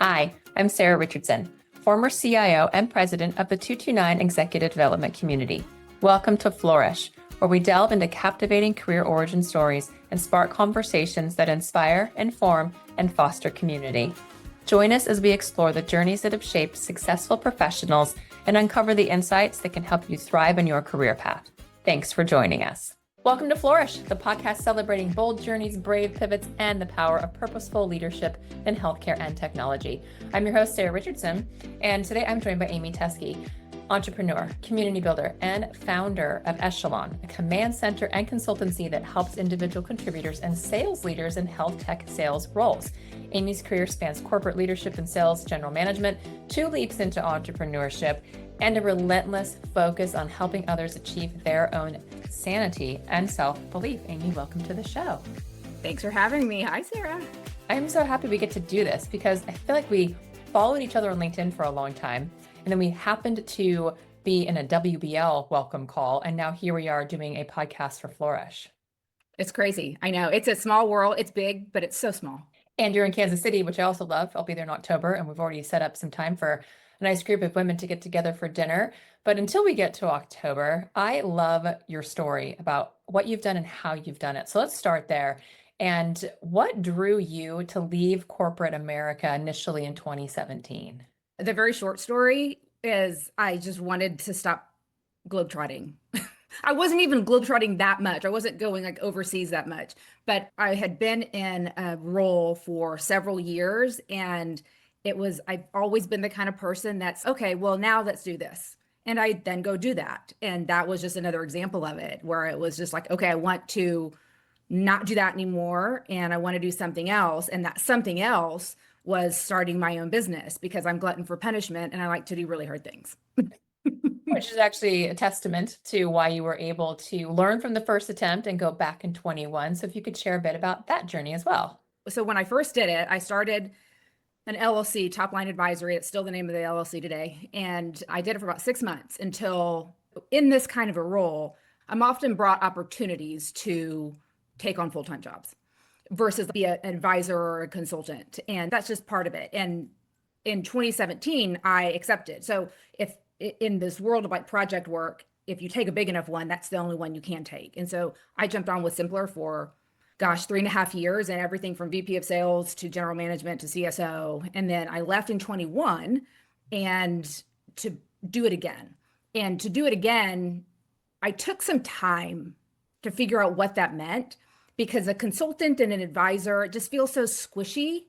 Hi, I'm Sarah Richardson, former CIO and president of the 229 Executive Development Community. Welcome to Flourish, where we delve into captivating career origin stories and spark conversations that inspire, inform, and foster community. Join us as we explore the journeys that have shaped successful professionals and uncover the insights that can help you thrive in your career path. Thanks for joining us. Welcome to Flourish, the podcast celebrating bold journeys, brave pivots, and the power of purposeful leadership in healthcare and technology. I'm your host, Sarah Richardson, and today I'm joined by Amie Teske, entrepreneur, community builder, and founder of Echelon, a command center and consultancy that helps individual contributors and sales leaders in health tech sales roles. Amie's career spans corporate leadership and sales, general management, 2 leaps into entrepreneurship, and a relentless focus on helping others achieve their own sanity and self-belief. Amie, welcome to the show. Thanks for having me. Hi, Sarah. I'm so happy we get to do this because I feel like we followed each other on LinkedIn for a long time, and then we happened to be in a WBL welcome call, and now here we are doing a podcast for Flourish. It's crazy. I know. It's a small world. It's big, but it's so small. And you're in Kansas City, which I also love. I'll be there in October, and we've already set up some time for a nice group of women to get together for dinner. But until we get to October, I love your story about what you've done and how you've done it. So let's start there. And what drew you to leave corporate America initially in 2017? The very short story is I just wanted to stop globetrotting. I wasn't even globetrotting that much. I wasn't going like overseas that much, but I had been in a role for several years, and I've always been the kind of person that's, okay, well, now let's do this. And I then go do that. And that was just another example of it, where it was just like, okay, I want to not do that anymore, and I want to do something else. And that something else was starting my own business, because I'm glutton for punishment and I like to do really hard things. Which is actually a testament to why you were able to learn from the first attempt and go back in 21. So if you could share a bit about that journey as well. So when I first did it, I started an LLC, Top Line Advisory. It's still the name of the LLC today. And I did it for about 6 months until, in this kind of a role, I'm often brought opportunities to take on full-time jobs versus be an advisor or a consultant. And that's just part of it. And in 2017, I accepted. So if in this world of like project work, if you take a big enough one, that's the only one you can take. And so I jumped on with Simpler for 3.5 years, and everything from VP of sales to general management to CSO. And then I left in 21 and to do it again. And to do it again, I took some time to figure out what that meant, because a consultant and an advisor, it just feels so squishy.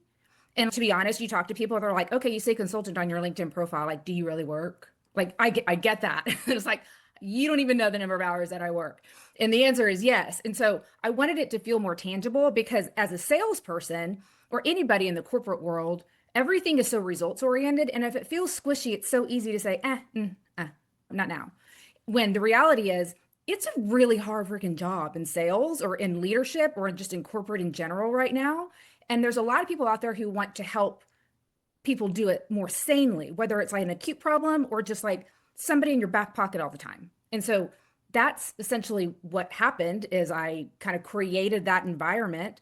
And to be honest, you talk to people, they're like, okay, you say consultant on your LinkedIn profile. Like, do you really work? Like, I get that. It's like, you don't even know the number of hours that I work. And the answer is yes. And so I wanted it to feel more tangible, because as a salesperson or anybody in the corporate world, everything is so results oriented. And if it feels squishy, it's so easy to say, not now. When the reality is, it's a really hard freaking job in sales or in leadership or just in corporate in general right now. And there's a lot of people out there who want to help people do it more sanely, whether it's like an acute problem or just like somebody in your back pocket all the time. And so that's essentially what happened, is I kind of created that environment.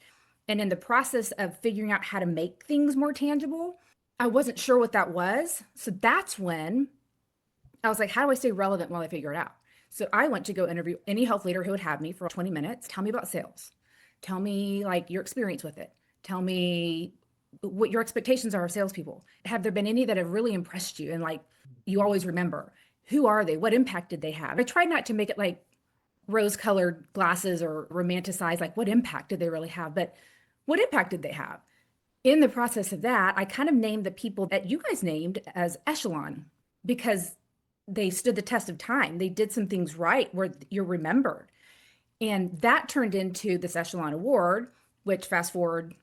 And in the process of figuring out how to make things more tangible, I wasn't sure what that was. So that's when I was like, how do I stay relevant while I figure it out? So I went to go interview any health leader who would have me for 20 minutes. Tell me about sales. Tell me like your experience with it. Tell me what your expectations are of salespeople. Have there been any that have really impressed you and like you always remember? Who are they? What impact did they have? I tried not to make it like rose-colored glasses or romanticize like what impact did they really have, but what impact did they have? In the process of that, I kind of named the people that you guys named as Echelon, because they stood the test of time. They did some things right where you're remembered. And that turned into this Echelon Award, which fast forward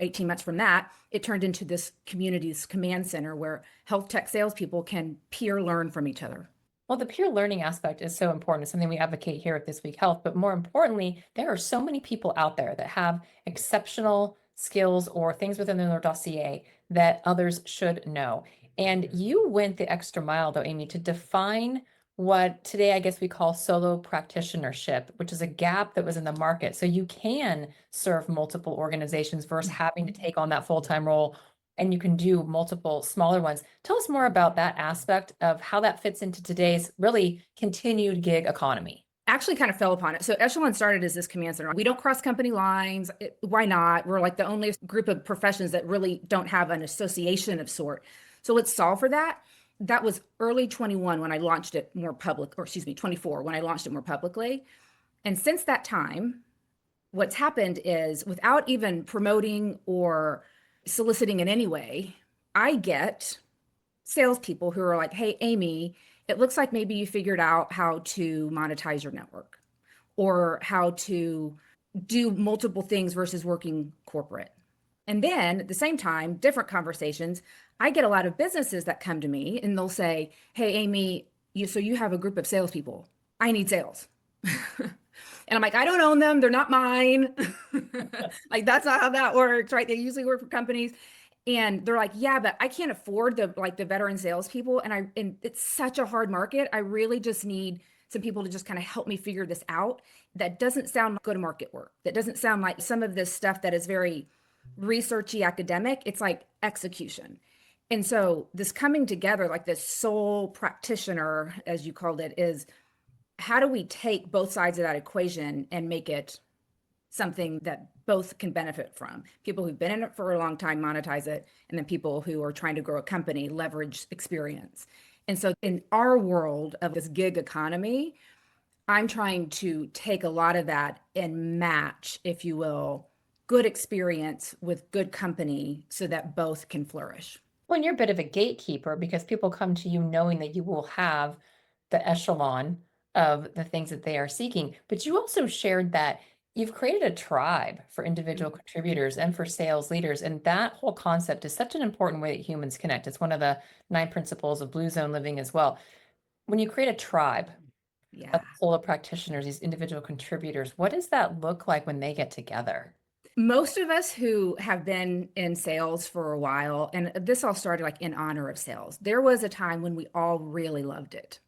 18 months from that, it turned into this community's command center where health tech salespeople can peer learn from each other. Well, the peer learning aspect is so important. It's something we advocate here at This Week Health. But more importantly, there are so many people out there that have exceptional skills or things within their dossier that others should know. And you went the extra mile, though, Amie, to define what today I guess we call solo practitionership, which is a gap that was in the market. So you can serve multiple organizations versus having to take on that full-time role and you can do multiple smaller ones. Tell us more about that aspect of how that fits into today's really continued gig economy. Actually kind of fell upon it. So Echelon started as this command center. We don't cross company lines. Why not? We're like the only group of professions that really don't have an association of sort. So let's solve for that. That was early 21 when I launched it more public, or excuse me, 24 when I launched it more publicly. And since that time, what's happened is without even promoting or soliciting in any way, I get salespeople who are like, hey, Amie, it looks like maybe you figured out how to monetize your network or how to do multiple things versus working corporate. And then at the same time, different conversations, I get a lot of businesses that come to me and they'll say, hey, Amie, so you have a group of salespeople. I need sales. And I'm like, I don't own them. They're not mine. Like, that's not how that works, right? They usually work for companies. And they're like, yeah, but I can't afford the veteran salespeople. And it's such a hard market. I really just need some people to just kind of help me figure this out. That doesn't sound like go to market work. That doesn't sound like some of this stuff that is very researchy academic. It's like execution. And so this coming together, like this soul practitioner, as you called it, is how do we take both sides of that equation and make it something that both can benefit from? People who've been in it for a long time monetize it, and then people who are trying to grow a company leverage experience. And so in our world of this gig economy, I'm trying to take a lot of that and match, if you will, good experience with good company so that both can flourish. Well, and you're a bit of a gatekeeper because people come to you knowing that you will have the echelon of the things that they are seeking. But you also shared that you've created a tribe for individual contributors and for sales leaders. And that whole concept is such an important way that humans connect. It's one of the 9 principles of Blue Zone living as well. When you create a tribe of Yeah. solo practitioners, these individual contributors, what does that look like when they get together? Most of us who have been in sales for a while, and this all started like in honor of sales, there was a time when we all really loved it.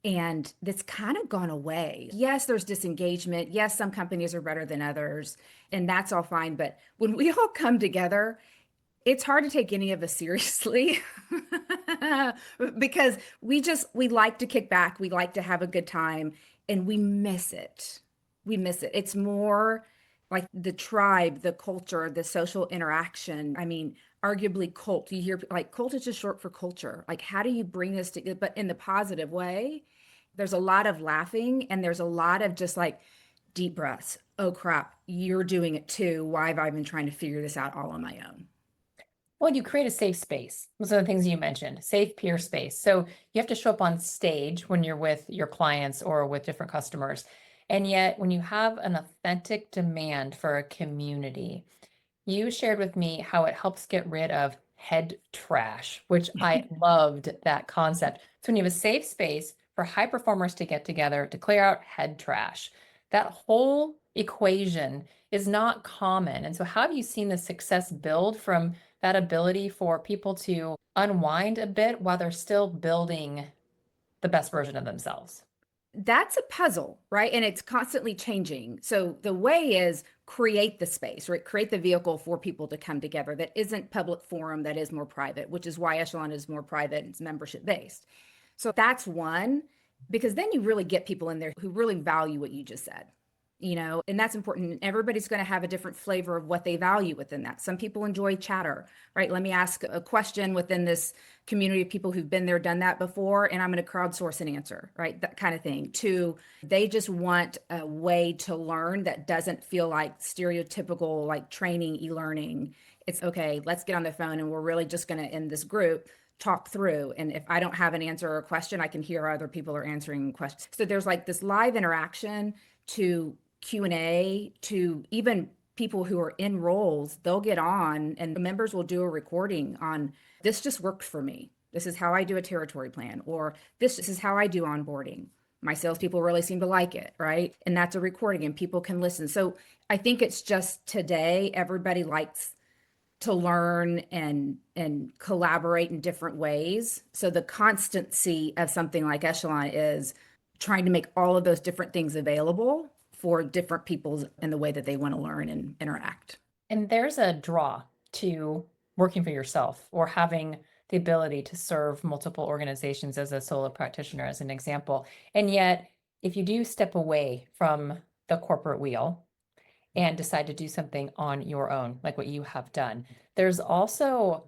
And that's kind of gone away. Yes, there's disengagement. Yes, some companies are better than others, and that's all fine. But when we all come together, it's hard to take any of us seriously because we like to kick back, we like to have a good time, and we miss it. We miss it. It's more like the tribe, the culture, the social interaction. I mean, arguably cult. You hear like cult is just short for culture. Like, how do you bring this to, but in the positive way? There's a lot of laughing and there's a lot of just like deep breaths. Oh crap, you're doing it too. Why have I been trying to figure this out all on my own? Well, you create a safe space. Those are the things you mentioned, safe peer space. So you have to show up on stage when you're with your clients or with different customers. And yet, when you have an authentic demand for a community, you shared with me how it helps get rid of head trash, which I loved that concept. So when you have a safe space for high performers to get together to clear out head trash, that whole equation is not common. And so how have you seen the success build from that ability for people to unwind a bit while they're still building the best version of themselves? That's a puzzle, right? And it's constantly changing. So the way is create the space, right? Create the vehicle for people to come together that isn't public forum, that is more private, which is why Echelon is more private and it's membership based. So that's one, because then you really get people in there who really value what you just said, and that's important. Everybody's going to have a different flavor of what they value within that. Some people enjoy chatter, right? Let me ask a question within this community of people who've been there, done that before, and I'm going to crowdsource an answer, right? That kind of thing. Two, they just want a way to learn that doesn't feel like stereotypical, like training, e-learning. It's okay, let's get on the phone and we're really just going to, in this group, talk through. And if I don't have an answer or a question, I can hear other people are answering questions. So there's like this live interaction to Q&A to even people who are in roles. They'll get on and the members will do a recording on this just worked for me. This is how I do a territory plan, or this is how I do onboarding. My salespeople really seem to like it, right? And that's a recording and people can listen. So I think it's just today, everybody likes to learn and collaborate in different ways. So the constancy of something like Echelon is trying to make all of those different things available for different people in the way that they want to learn and interact. And there's a draw to working for yourself or having the ability to serve multiple organizations as a solo practitioner, as an example. And yet, if you do step away from the corporate wheel and decide to do something on your own, like what you have done, there's also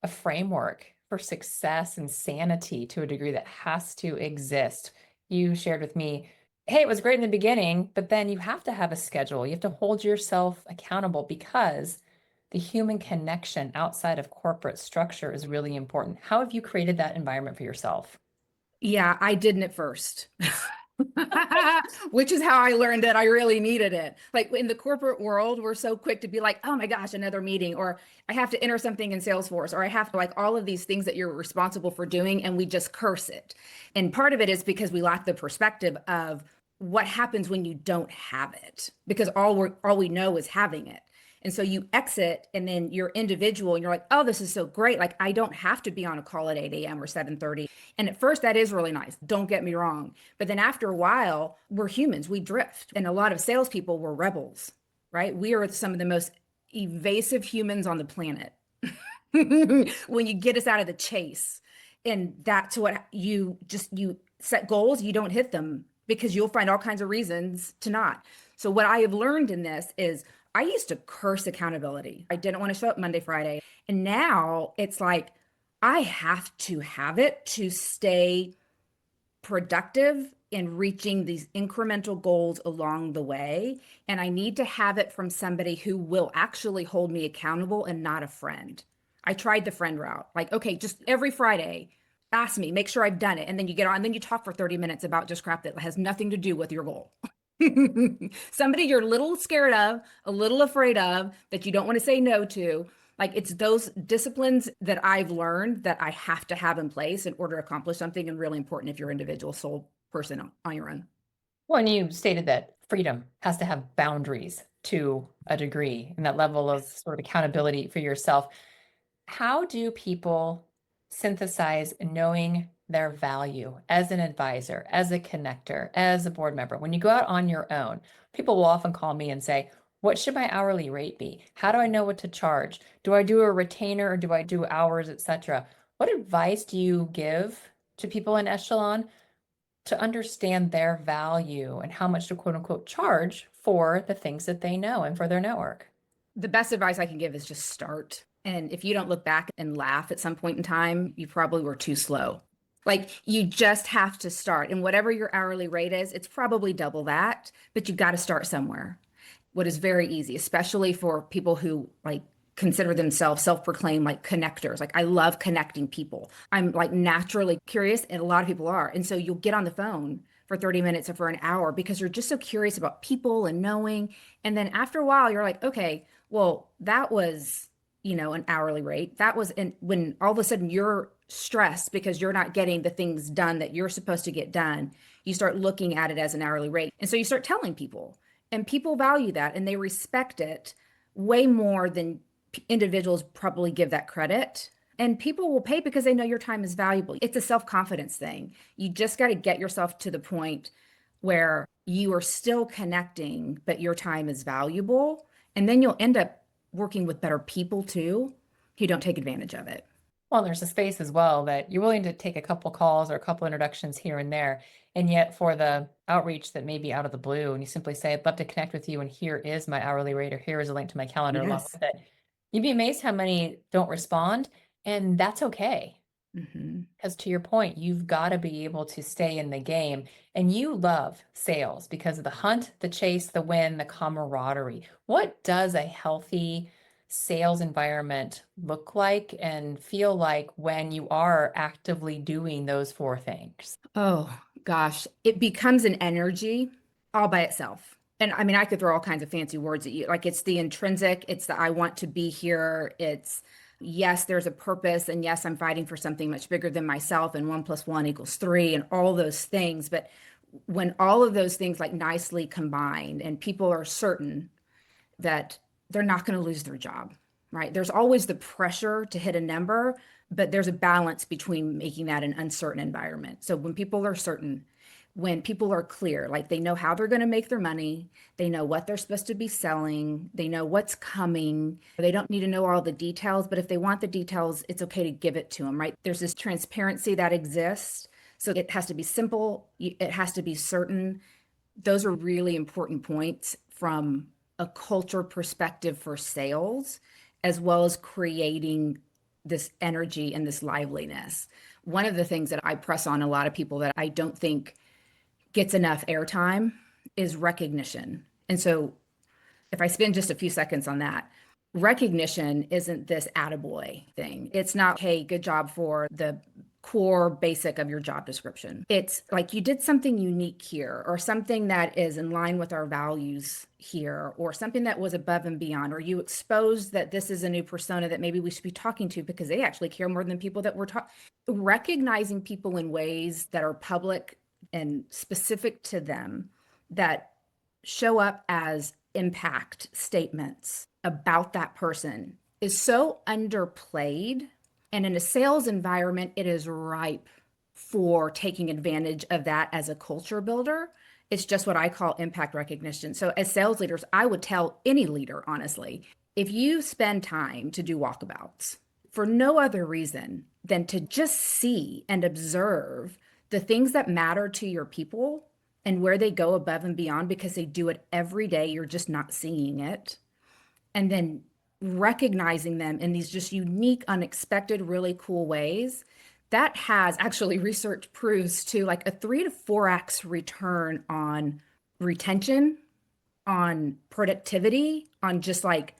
a framework for success and sanity to a degree that has to exist. You shared with me, hey, it was great in the beginning, but then you have to have a schedule. You have to hold yourself accountable because the human connection outside of corporate structure is really important. How have you created that environment for yourself? Yeah, I didn't at first. Which is how I learned that I really needed it. Like in the corporate world, we're so quick to be like, oh my gosh, another meeting, or I have to enter something in Salesforce, or I have to like all of these things that you're responsible for doing, and we just curse it. And part of it is because we lack the perspective of what happens when you don't have it, because all we know is having it. And so you exit and then you're individual and you're like, oh, this is so great. Like I don't have to be on a call at 8 a.m. or 7:30. And at first that is really nice. Don't get me wrong. But then after a while, we're humans, we drift. And a lot of salespeople were rebels, right? We are some of the most evasive humans on the planet. When you get us out of the chase. And that's what you set goals, you don't hit them because you'll find all kinds of reasons to not. So what I have learned in this is I used to curse accountability. I didn't want to show up Monday, Friday. And now it's like I have to have it to stay productive in reaching these incremental goals along the way. And I need to have it from somebody who will actually hold me accountable and not a friend. I tried the friend route. Like, okay, just every Friday, ask me, make sure I've done it. And then you get on, and then you talk for 30 minutes about just crap that has nothing to do with your goal. Somebody you're a little scared of, a little afraid of, that you don't want to say no to. Like it's those disciplines that I've learned that I have to have in place in order to accomplish something, and really important if you're an individual sole person on your own. Well, and you stated that freedom has to have boundaries to a degree and that level of sort of accountability for yourself. How do people synthesize knowing their value as an advisor, as a connector, as a board member? When you go out on your own, people will often call me and say, what should my hourly rate be? How do I know what to charge? Do I do a retainer or do I do hours, etc.? What advice do you give to people in Echelon to understand their value and how much to quote unquote charge for the things that they know and for their network? The best advice I can give is just start. And if you don't look back and laugh at some point in time, you probably were too slow. Like you just have to start. And whatever your hourly rate is, it's probably double that, but you got to start somewhere. What is very easy, especially for people who like consider themselves self-proclaimed like connectors. Like I love connecting people. I'm like naturally curious, and a lot of people are. And so you'll get on the phone for 30 minutes or for an hour because you're just so curious about people and knowing. And then after a while, you're like, okay, well, that was, an hourly rate. That was when all of a sudden you're stressed because you're not getting the things done that you're supposed to get done. You start looking at it as an hourly rate. And so you start telling people, and people value that and they respect it way more than individuals probably give that credit. And people will pay because they know your time is valuable. It's a self-confidence thing. You just got to get yourself to the point where you are still connecting, but your time is valuable. And then you'll end up working with better people too, who don't take advantage of it. Well, there's a space as well that you're willing to take a couple calls or a couple introductions here and there. And yet for the outreach that may be out of the blue, and you simply say, I'd love to connect with you, and here is my hourly rate, or here is a link to my calendar along Yes. with it. You'd be amazed how many don't respond, and that's okay. Mm-hmm. Because to your point, you've got to be able to stay in the game. And you love sales because of the hunt, the chase, the win, the camaraderie. What does a healthy sales environment look like and feel like when you are actively doing those four things? Oh gosh, it becomes an energy all by itself. And I mean, I could throw all kinds of fancy words at you. Like it's the intrinsic, it's the I want to be here. It's yes, there's a purpose. And yes, I'm fighting for something much bigger than myself. And 1 + 1 = 3 and all those things. But when all of those things like nicely combined and people are certain that they're not going to lose their job, right? There's always the pressure to hit a number, but there's a balance between making that an uncertain environment. So when people are certain, when people are clear, like they know how they're going to make their money, they know what they're supposed to be selling, they know what's coming. They don't need to know all the details, but if they want the details, it's okay to give it to them, right? There's this transparency that exists. So it has to be simple, it has to be certain. Those are really important points from a culture perspective for sales, as well as creating this energy and this liveliness. One of the things that I press on a lot of people that I don't think gets enough airtime is recognition. And so if I spend just a few seconds on that, recognition isn't this attaboy thing. It's not, hey, good job for the core basic of your job description. It's like you did something unique here, or something that is in line with our values here, or something that was above and beyond, or you exposed that this is a new persona that maybe we should be talking to because they actually care more than people that we're talking. Recognizing people in ways that are public and specific to them, that show up as impact statements about that person, is so underplayed. And in a sales environment, it is ripe for taking advantage of that as a culture builder. It's just what I call impact recognition. So as sales leaders, I would tell any leader, honestly, if you spend time to do walkabouts for no other reason than to just see and observe the things that matter to your people and where they go above and beyond because they do it every day, you're just not seeing it. And then recognizing them in these just unique, unexpected, really cool ways, that has actually, research proves, to like a 3 to 4x return on retention, on productivity, on just like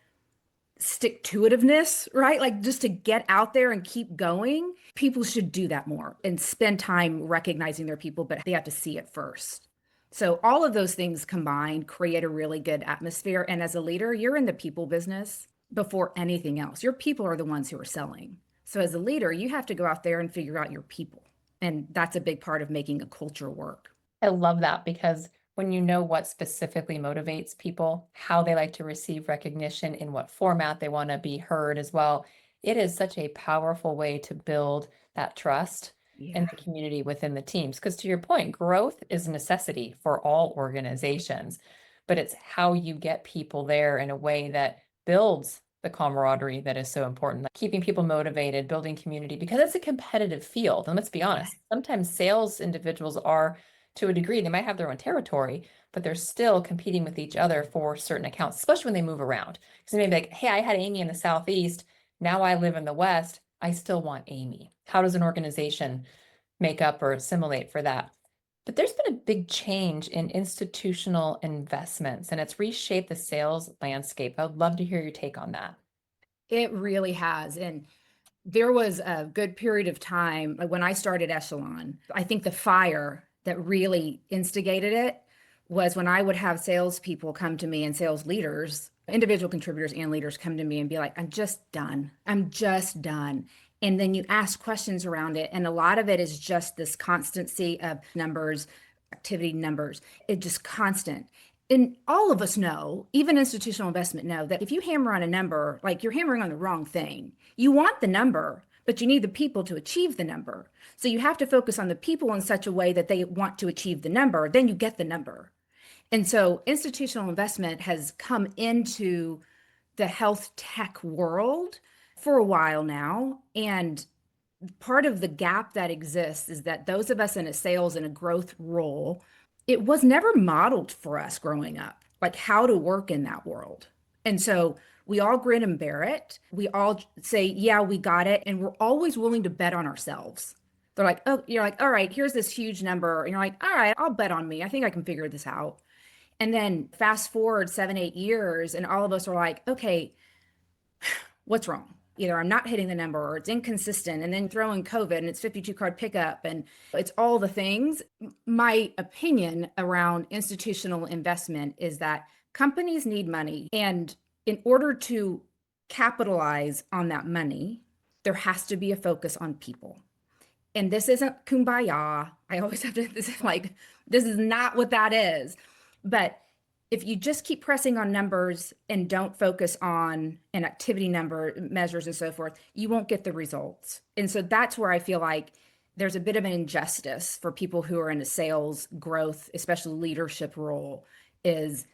stick-to-itiveness, right? Like just to get out there and keep going. People should do that more and spend time recognizing their people, but they have to see it first. So all of those things combined create a really good atmosphere. And as a leader, you're in the people business before anything else. Your people are the ones who are selling. So as a leader, you have to go out there and figure out your people. And that's a big part of making a culture work. I love that, because when you know what specifically motivates people, how they like to receive recognition, in what format they want to be heard as well, it is such a powerful way to build that trust in the community within the teams. Because to your point, growth is a necessity for all organizations, but it's how you get people there in a way that builds the camaraderie that is so important, like keeping people motivated, building community, because it's a competitive field. And let's be honest, sometimes sales individuals are, to a degree, they might have their own territory, but they're still competing with each other for certain accounts, especially when they move around. Because they may be like, hey, I had Amie in the Southeast. Now I live in the West. I still want Amie. How does an organization make up or assimilate for that? But there's been a big change in institutional investments, and it's reshaped the sales landscape. I'd love to hear your take on that. It really has. And there was a good period of time, like when I started Echelon, I think the fire that really instigated it was when I would have salespeople come to me, and sales leaders, individual contributors and leaders, come to me and be like, I'm just done. I'm just done. And then you ask questions around it. And a lot of it is just this constancy of numbers, activity numbers. It just constant. And all of us know, even institutional investment know, that if you hammer on a number, like you're hammering on the wrong thing. You want the number, but you need the people to achieve the number. So you have to focus on the people in such a way that they want to achieve the number, then you get the number. And so institutional investment has come into the health tech world for a while now. And part of the gap that exists is that those of us in a sales and a growth role, it was never modeled for us growing up, like how to work in that world. And so we all grin and bear it. We all say, yeah, we got it. And we're always willing to bet on ourselves. They're like, oh, you're like, all right, here's this huge number. And you're like, all right, I'll bet on me. I think I can figure this out. And then fast forward 7, 8 years, and all of us are like, okay, what's wrong? Either I'm not hitting the number, or it's inconsistent, and then throw in COVID and it's 52 card pickup, and it's all the things. My opinion around institutional investment is that companies need money. And in order to capitalize on that money, there has to be a focus on people. And this isn't kumbaya. I always have to, this is like, this is not what that is. But if you just keep pressing on numbers and don't focus on an activity number, measures, and so forth, you won't get the results. And so that's where I feel like there's a bit of an injustice for people who are in a sales growth, especially leadership role, is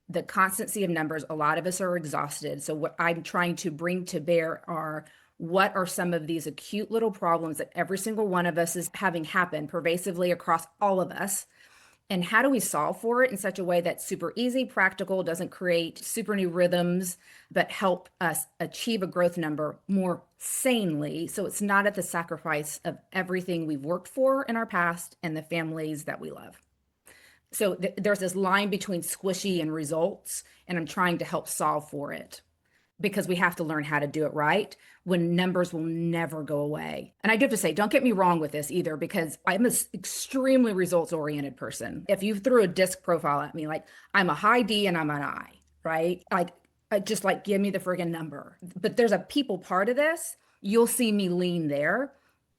the constancy of numbers. A lot of us are exhausted. So what I'm trying to bring to bear are what are some of these acute little problems that every single one of us is having happen pervasively across all of us, and how do we solve for it in such a way that's super easy, practical, doesn't create super new rhythms, but help us achieve a growth number more sanely, so it's not at the sacrifice of everything we've worked for in our past and the families that we love. So there's this line between squishy and results, and I'm trying to help solve for it, because we have to learn how to do it right when numbers will never go away. And I do have to say, don't get me wrong with this either, because I'm an extremely results oriented person. If you threw a disc profile at me, like I'm a high D and I'm an I, right? Like, just like, give me the friggin' number. But there's a people part of this. You'll see me lean there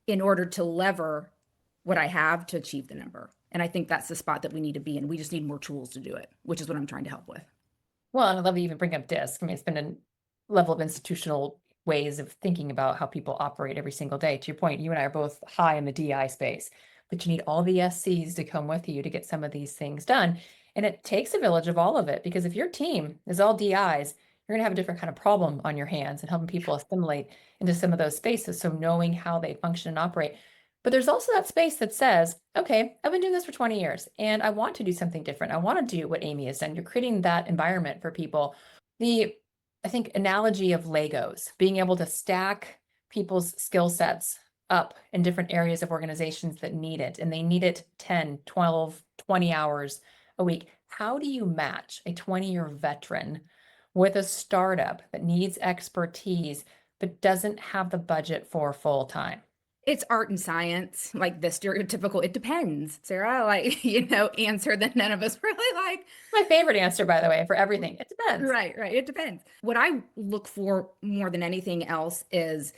in order to lever what I have to achieve the number. And I think that's the spot that we need to be in. We just need more tools to do it, which is what I'm trying to help with. Well, and I love you even bring up DISC. I mean, it's been a level of institutional ways of thinking about how people operate every single day. To your point, you and I are both high in the DI space, but you need all the SCs to come with you to get some of these things done. And it takes a village of all of it, because if your team is all DIs, you're going to have a different kind of problem on your hands and helping people assimilate into some of those spaces. So knowing how they function and operate. But there's also that space that says, okay, I've been doing this for 20 years and I want to do something different. I want to do what Amie has done. You're creating that environment for people. I think, analogy of Legos, being able to stack people's skill sets up in different areas of organizations that need it, and they need it 10, 12, 20 hours a week. How do you match a 20-year veteran with a startup that needs expertise but doesn't have the budget for full time? It's art and science, like the stereotypical, it depends, Sarah, like, answer that none of us really like. My favorite answer, by the way, for everything. It depends. Right. It depends. What I look for more than anything else is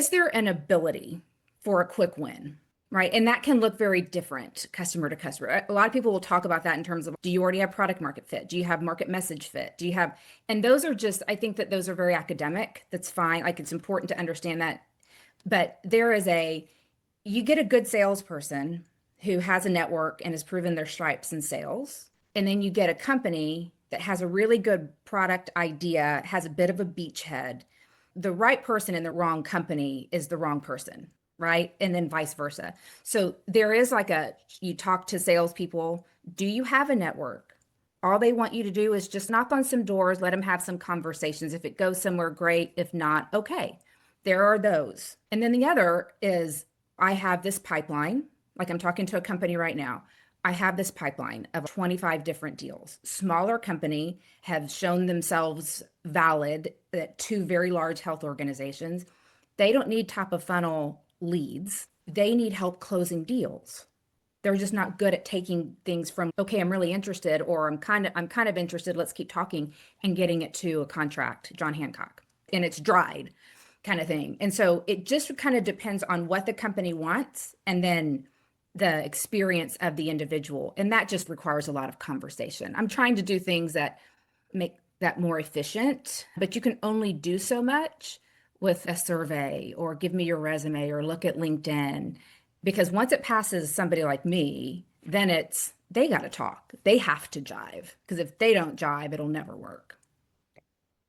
there an ability for a quick win? Right. And that can look very different customer to customer. A lot of people will talk about that in terms of, do you already have product market fit? Do you have market message fit? Do you have, and those are just, I think that those are very academic. That's fine. Like, it's important to understand that. But you get a good salesperson who has a network and has proven their stripes in sales. And then you get a company that has a really good product idea, has a bit of a beachhead. The right person in the wrong company is the wrong person, right? And then vice versa. So there is you talk to salespeople, do you have a network? All they want you to do is just knock on some doors, let them have some conversations. If it goes somewhere, great. If not, okay. There are those. And then the other is, I have this pipeline, like I'm talking to a company right now. I have this pipeline of 25 different deals. Smaller company have shown themselves valid at two very large health organizations. They don't need top of funnel leads. They need help closing deals. They're just not good at taking things from, okay, I'm really interested, or I'm kind of interested, let's keep talking, and getting it to a contract, John Hancock, and it's dried kind of thing. And so it just kind of depends on what the company wants and then the experience of the individual. And that just requires a lot of conversation. I'm trying to do things that make that more efficient, but you can only do so much with a survey or give me your resume or look at LinkedIn, because once it passes somebody like me, then they got to talk. They have to jive, because if they don't jive, it'll never work.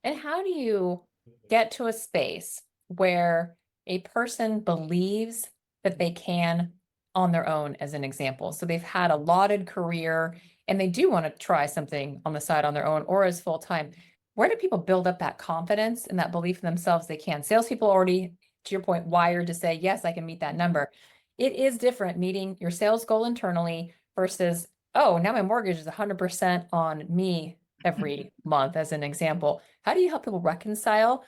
And how do you get to a space where a person believes that they can on their own, as an example? So they've had a lauded career and they do want to try something on the side on their own or as full time. Where do people build up that confidence and that belief in themselves they can? Salespeople already, to your point, wired to say, yes, I can meet that number. It is different meeting your sales goal internally versus, oh, now my mortgage is 100% on me every month, as an example. How do you help people reconcile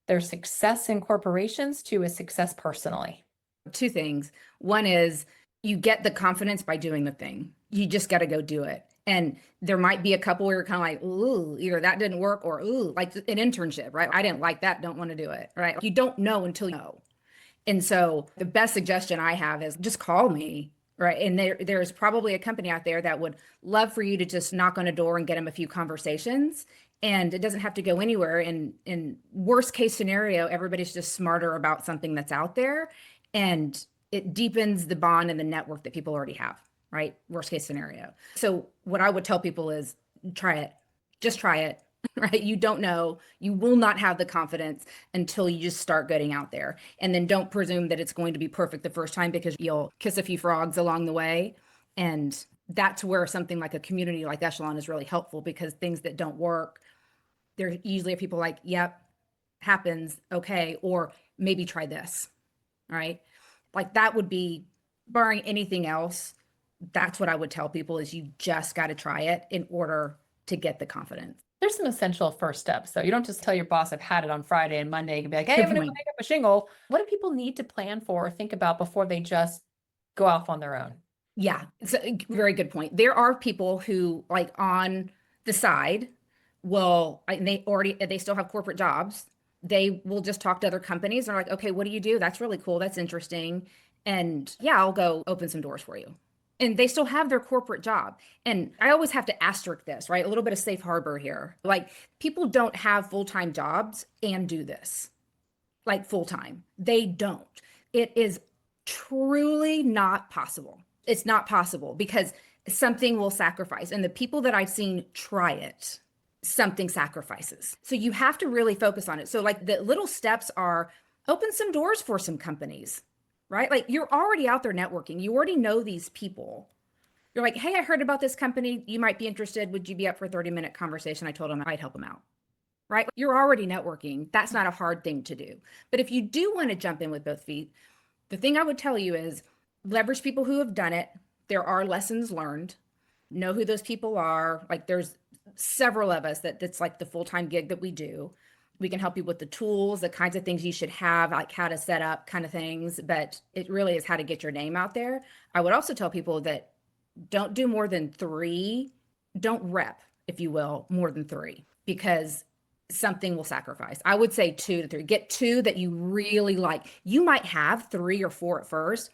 their success in corporations to a success personally? Two things. One is, you get the confidence by doing the thing. You just got to go do it. And there might be a couple where you're kind of like, ooh, either that didn't work, or ooh, like an internship, right? I didn't like that, don't want to do it, right? You don't know until you know. And so the best suggestion I have is just call me, right? And there's probably a company out there that would love for you to just knock on a door and get them a few conversations. And it doesn't have to go anywhere. In worst case scenario, everybody's just smarter about something that's out there. And it deepens the bond and the network that people already have, right? Worst case scenario. So what I would tell people is try it. Just try it, right? You don't know. You will not have the confidence until you just start getting out there. And then don't presume that it's going to be perfect the first time, because you'll kiss a few frogs along the way. And that's where something like a community like Echelon is really helpful, because things that don't work, there usually are people like, yep, happens, okay, or maybe try this, right? Like that would be, barring anything else, that's what I would tell people, is you just got to try it in order to get the confidence. There's some essential first steps. So you don't just tell your boss, I've had it on Friday, and Monday you can be like, hey, I'm Good going to go point. hang up a shingle. What do people need to plan for or think about before they just go off on their own? Yeah, it's a very good point. There are people who, like, on the side will, and they still have corporate jobs. They will just talk to other companies. They're like, okay, what do you do? That's really cool. That's interesting. And yeah, I'll go open some doors for you. And they still have their corporate job. And I always have to asterisk this, right? A little bit of safe harbor here. Like, people don't have full-time jobs and do this, like, full-time. They don't. It is truly not possible. It's not possible, because something will sacrifice. And the people that I've seen try it, something sacrifices. So you have to really focus on it. So, like, the little steps are open some doors for some companies, right? Like, you're already out there networking. You already know these people. You're like, hey, I heard about this company. You might be interested. Would you be up for a 30-minute conversation? I told them I'd help them out, right? You're already networking. That's not a hard thing to do. But if you do want to jump in with both feet, the thing I would tell you is leverage people who have done it. There are lessons learned. Know who those people are. Like, there's several of us that's like the full-time gig that we do. We can help you with the tools, the kinds of things you should have, like how to set up kind of things. But it really is how to get your name out there. I would also tell people that don't do more than 3. Don't rep, if you will, more than 3, because something will sacrifice. I would say 2 to 3. Get 2 that you really like. You might have 3 or 4 at first.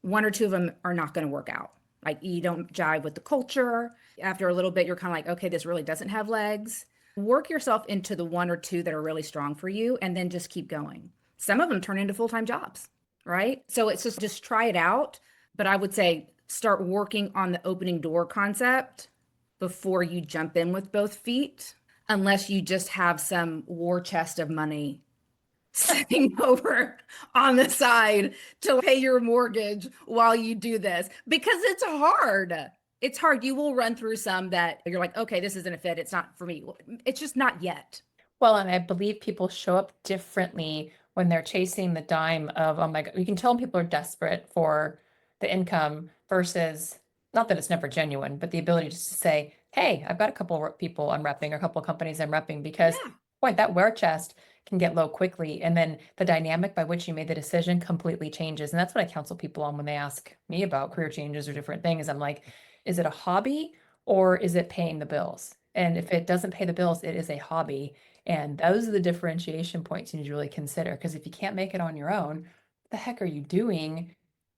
1 or 2 of them are not going to work out. Like, you don't jive with the culture. After a little bit, you're kind of like, okay, this really doesn't have legs. Work yourself into the 1 or 2 that are really strong for you, and then just keep going. Some of them turn into full-time jobs, right? So it's just try it out. But I would say start working on the opening door concept before you jump in with both feet, unless you just have some war chest of money sitting over on the side to pay your mortgage while you do this, because it's hard. It's hard. You will run through some that you're like, okay, this isn't a fit. It's not for me. It's just not yet. Well, and I believe people show up differently when they're chasing the dime of, oh my God, you can tell when people are desperate for the income versus, not that it's never genuine, but the ability just to say, hey, I've got a couple of people I'm repping or a couple of companies I'm repping, because Yeah. boy, that wear chest can get low quickly. And then the dynamic by which you made the decision completely changes. And that's what I counsel people on when they ask me about career changes or different things. I'm like, is it a hobby or is it paying the bills? And if it doesn't pay the bills, it is a hobby. And those are the differentiation points you need to really consider. Because if you can't make it on your own, what the heck are you doing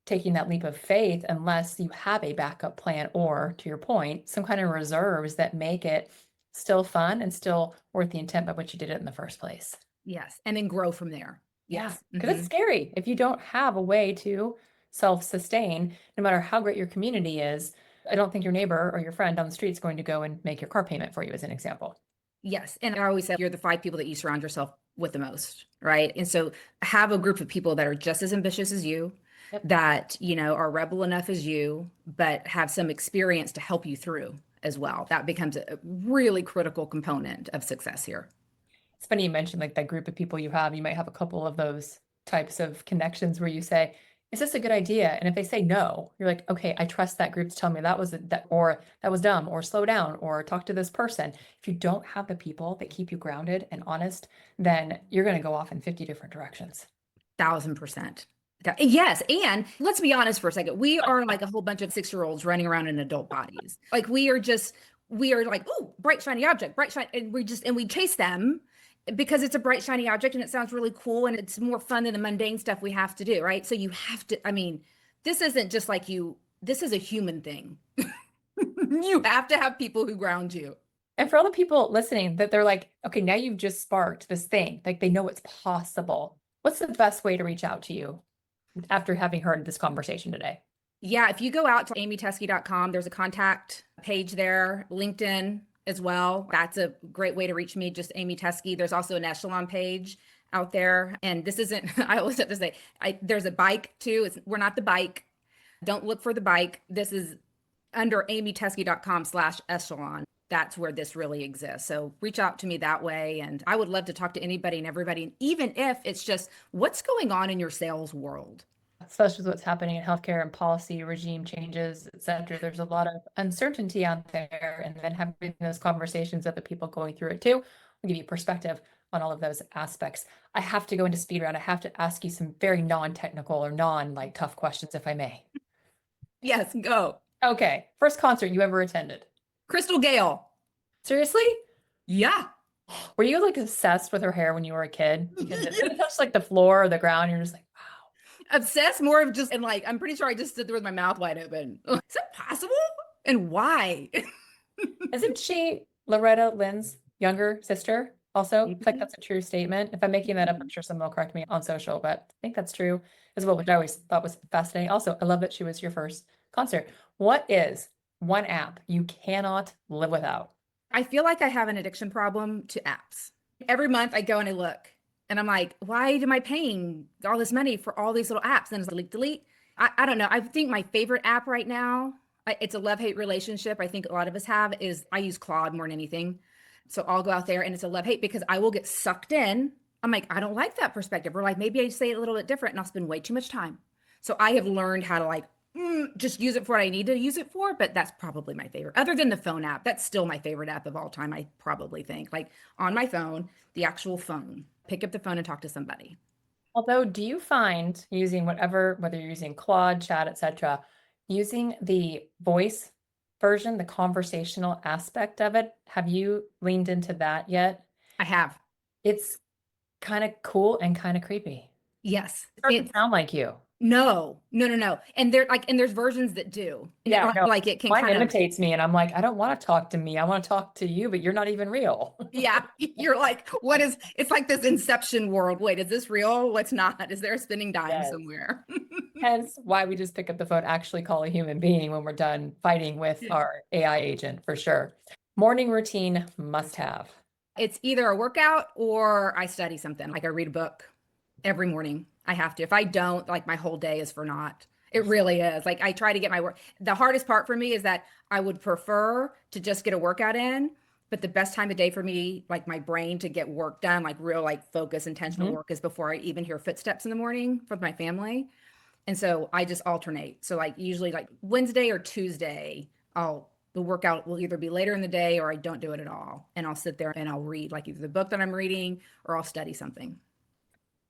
taking that leap of faith unless you have a backup plan or, to your point, some kind of reserves that make it still fun and still worth the intent by which you did it in the first place? Yes. And then grow from there. Yeah, Yes. because it's scary if you don't have a way to self-sustain, no matter how great your community is. I don't think your neighbor or your friend down the street is going to go and make your car payment for you, as an example. Yes. And I always say you're the 5 people that you surround yourself with the most, right? And so have a group of people that are just as ambitious as you, Yep. that, are rebel enough as you, but have some experience to help you through as well. That becomes a really critical component of success here. It's funny you mentioned like that group of people you have. You might have a couple of those types of connections where you say, is this a good idea? And if they say no, you're like, okay, I trust that group to tell me that was that, or that was dumb, or slow down, or talk to this person. If you don't have the people that keep you grounded and honest, then you're going to go off in 50 different directions. 1,000%. Yes. And let's be honest for a second. We are like a whole bunch of 6-year-olds running around in adult bodies. Like, we are like, oh, bright, shiny object, bright, shiny. And we chase them because it's a bright, shiny object and it sounds really cool and it's more fun than the mundane stuff we have to do. Right. So you have to, this isn't just like this is a human thing. You have to have people who ground you. And for all the people listening that they're like, okay, now you've just sparked this thing, like they know it's possible. What's the best way to reach out to you? after having heard this conversation today? Yeah, if you go out to amieteske.com, there's a contact page there, LinkedIn as well. That's a great way to reach me, just Amie Teske. There's also an Echelon page out there. And this isn't, I always have to say, there's a bike too. We're not the bike. Don't look for the bike. This is under amieteske.com/echelon. That's where this really exists. So reach out to me that way. And I would love to talk to anybody and everybody, even if it's just what's going on in your sales world. Especially with what's happening in healthcare and policy, regime changes, et cetera. There's a lot of uncertainty out there. And then having those conversations with the people going through it too will give you perspective on all of those aspects. I have to go into speed round. I have to ask you some very non-technical or like tough questions, if I may. Yes, go. Okay. First concert you ever attended? Crystal Gale. Seriously? Yeah. Were you like obsessed with her hair when you were a kid? Because it touched like the floor or the ground. You're just like, wow. Obsessed, more of just, and like, I'm pretty sure I just stood there with my mouth wide open. Is that possible? And why? Isn't she Loretta Lynn's younger sister also? I think that's a true statement. If I'm making that up, I'm sure someone will correct me on social, but I think that's true as well, which I always thought was fascinating. Also, I love that she was your first concert. What is one app you cannot live without? I feel like I have an addiction problem to apps. Every month I go and I look and I'm like, why am I paying all this money for all these little apps? And it's like, delete. I don't know. I think my favorite app right now, it's a love-hate relationship. I think a lot of us have is I use Claude more than anything. So I'll go out there and it's a love-hate because I will get sucked in. I'm like, I don't like that perspective. Or like, maybe I say it a little bit different and I'll spend way too much time. So I have learned how to like, just use it for what I need to use it for, but that's probably my favorite. Other than the phone app, that's still my favorite app of all time, I probably think. Like on my phone, the actual phone, pick up the phone and talk to somebody. Although, do you find using whether you're using Claude, Chat, etc., using the voice version, the conversational aspect of it, have you leaned into that yet? I have. It's kind of cool and kind of creepy. Yes. It doesn't sound like you. No. And there's versions that do. Yeah, no. Like it can Mine imitates me and I'm like, I don't want to talk to me. I want to talk to you, but you're not even real. Yeah. You're like, it's like this Inception world. Wait, is this real? What's not? Is there a spinning dime somewhere? Hence why we just pick up the phone, actually call a human being when we're done fighting with our AI agent, for sure. Morning routine must have. It's either a workout or I study something, like I read a book every morning. I have to. If I don't, like my whole day is for naught. It really is. Like I try to get my work. The hardest part for me is that I would prefer to just get a workout in, but the best time of day for me, like my brain to get work done, like real, like focus, intentional work is before I even hear footsteps in the morning from my family. And so I just alternate. So like usually like Wednesday or Tuesday, the workout will either be later in the day or I don't do it at all. And I'll sit there and I'll read like either the book that I'm reading or I'll study something.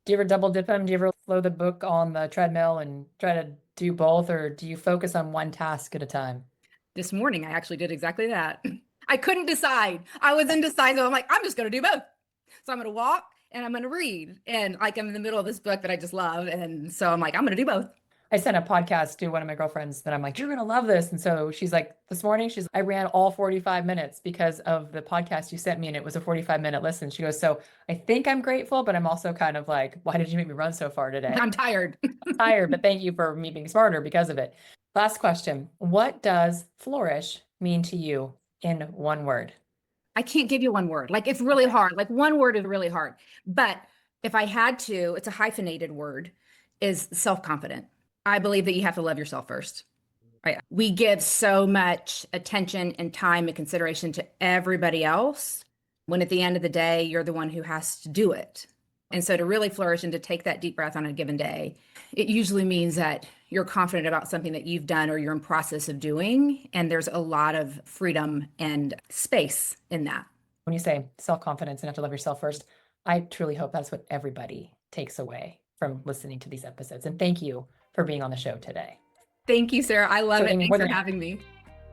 Do you ever double dip them? Do you ever flow the book on the treadmill and try to do both, or do you focus on one task at a time? This morning, I actually did exactly that. I couldn't decide. I was indecisive. I'm like, I'm just going to do both. So I'm going to walk and I'm going to read. And like I'm in the middle of this book that I just love. And so I'm like, I'm going to do both. I sent a podcast to one of my girlfriends that I'm like, you're going to love this. And so she's like, this morning, I ran all 45 minutes because of the podcast you sent me. And it was a 45-minute listen. She goes, so I think I'm grateful, but I'm also kind of like, why did you make me run so far today? I'm tired. I'm tired, but thank you for me being smarter because of it. Last question. What does flourish mean to you in one word? I can't give you one word. Like it's really hard. Like one word is really hard. But if I had to, it's a hyphenated word, is self-confident. I believe that you have to love yourself first. Right? We give so much attention and time and consideration to everybody else when at the end of the day, you're the one who has to do it. And so to really flourish and to take that deep breath on a given day, it usually means that you're confident about something that you've done or you're in process of doing. And there's a lot of freedom and space in that. When you say self-confidence and have to love yourself first, I truly hope that's what everybody takes away from listening to these episodes. And thank you for being on the show today. Thank you, Sarah. I love it. Thanks for having me.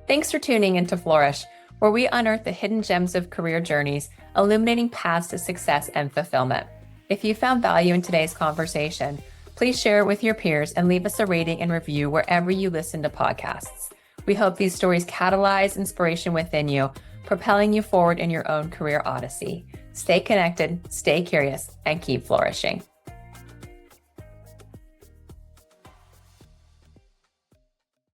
Thanks for tuning into Flourish, where we unearth the hidden gems of career journeys, illuminating paths to success and fulfillment. If you found value in today's conversation, please share it with your peers and leave us a rating and review wherever you listen to podcasts. We hope these stories catalyze inspiration within you, propelling you forward in your own career odyssey. Stay connected, stay curious, and keep flourishing.